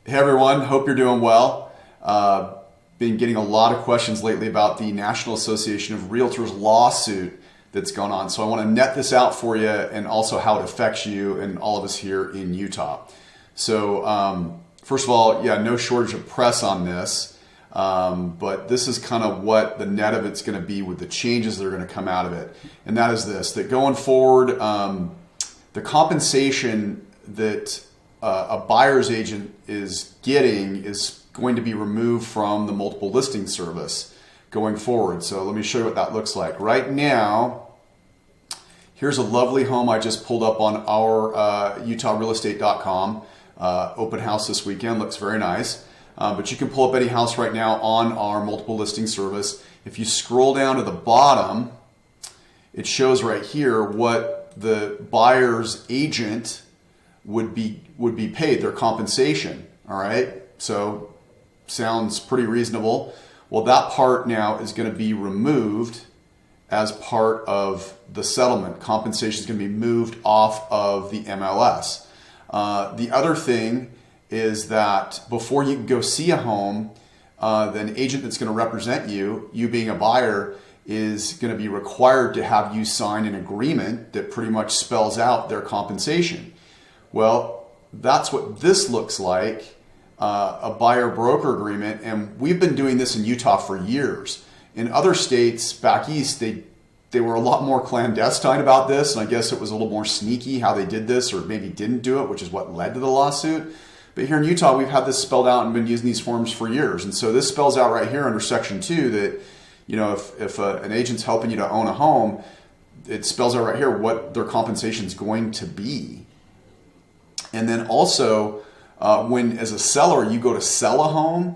Hey everyone, hope you're doing well. Been getting a lot of questions lately about the National Association of Realtors lawsuit that's gone on. So I want to net this out for you and also how it affects you and all of us here in Utah. So first of all, yeah, no shortage of press on this, but this is kind of what the net of it's going to be with the changes that are going to come out of it. And that is this, that going forward, the compensation that a buyer's agent is getting is going to be removed from the multiple listing service going forward. So let me show you what that looks like. Right now, here's a lovely home I just pulled up on our utahrealestate.com. Open house this weekend, looks very nice. But you can pull up any house right now on our multiple listing service. If you scroll down to the bottom, it shows right here what the buyer's agent would be paid, their compensation. All right, so sounds pretty reasonable. Well, that part now is going to be removed as part of the settlement. Compensation is going to be moved off of the MLS. The other thing is that before you can go see a home, an agent that's going to represent you, you being a buyer, is going to be required to have you sign an agreement that pretty much spells out their compensation. Well, that's what this looks like, a buyer-broker agreement, and we've been doing this in Utah for years. In other states back east, they were a lot more clandestine about this, and I guess it was a little more sneaky how they did this, or maybe didn't do it, which is what led to the lawsuit. But here in Utah, we've had this spelled out and been using these forms for years. And so this spells out right here under Section 2 that, you know, if an agent's helping you to own a home, it spells out right here what their compensation is going to be. And then also, when as a seller you go to sell a home,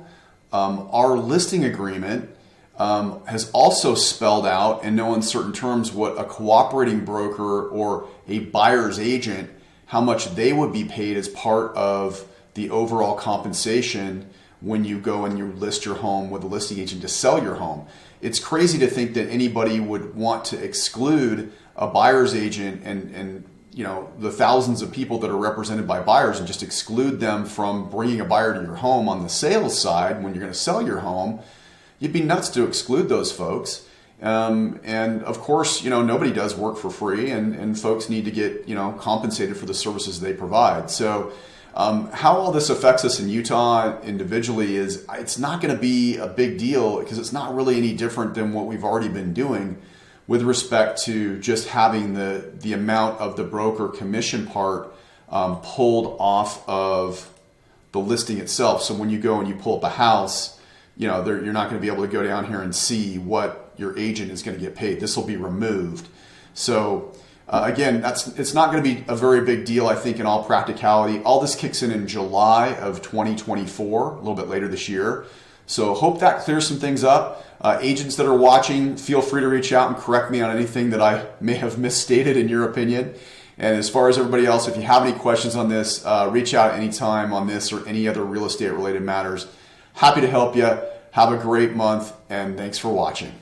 our listing agreement has also spelled out in no uncertain terms what a cooperating broker or a buyer's agent, how much they would be paid as part of the overall compensation when you go and you list your home with a listing agent to sell your home. It's crazy to think that anybody would want to exclude a buyer's agent and you know, the thousands of people that are represented by buyers and just exclude them from bringing a buyer to your home on the sales side when you're going to sell your home. You'd be nuts to exclude those folks. And of course, you know, nobody does work for free, and folks need to get, you know, compensated for the services they provide. So how all this affects us in Utah individually is it's not going to be a big deal because it's not really any different than what we've already been doing with respect to just having the amount of the broker commission part pulled off of the listing itself. So when you go and you pull up a house, you know, you're not going to be able to go down here and see what your agent is going to get paid. This will be removed. So again, it's not going to be a very big deal, I think, in all practicality. All this kicks in July of 2024, a little bit later this year. So hope that clears some things up. Agents that are watching, feel free to reach out and correct me on anything that I may have misstated in your opinion. And as far as everybody else, if you have any questions on this, reach out anytime on this or any other real estate related matters. Happy to help you. Have a great month, and thanks for watching.